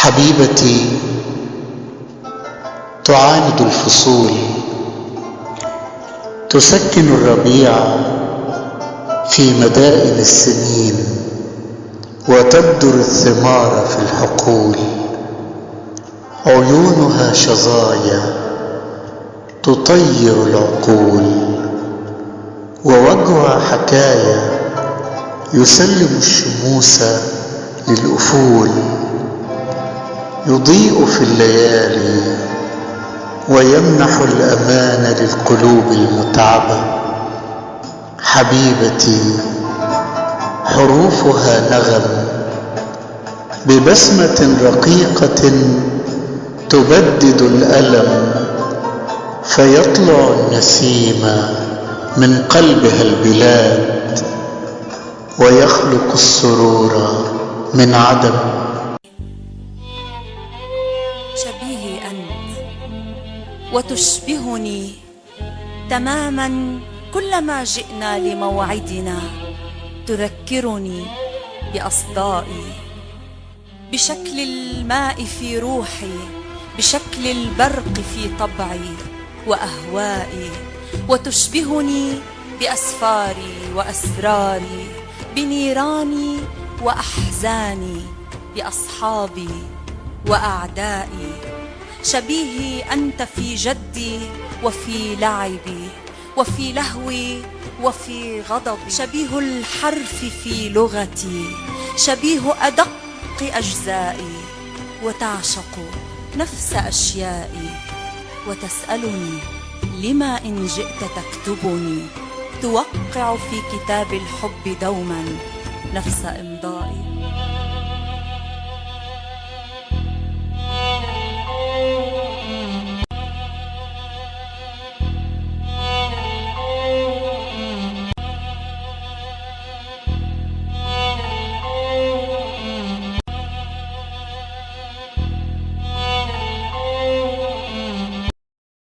حبيبتي تعاند الفصول، تسكن الربيع في مدائن السنين، وتبدر الثمار في الحقول. عيونها شظايا تطير العقول، ووجهها حكايا يسلم الشموس للأفول. يضيء في الليالي ويمنح الأمان للقلوب المتعبة. حبيبتي حروفها نغم ببسمة رقيقة تبدد الألم، فيطلع النسيم من قلبها البلاد ويخلق السرور من عدم. شبيهي أنت وتشبهني تماما، كلما جئنا لموعدنا تذكرني بأصدائي، بشكل الماء في روحي، بشكل البرق في طبعي وأهوائي. وتشبهني بأسفاري وأسراري، بنيراني وأحزاني، بأصحابي وأعدائي. شبيهي أنت في جدي وفي لعبي وفي لهوي وفي غضبي، شبيه الحرف في لغتي، شبيه أدق أجزائي. وتعشق نفس أشيائي، وتسألني لما إن جئت تكتبني توقع في كتاب الحب دوما نفس إمضائي.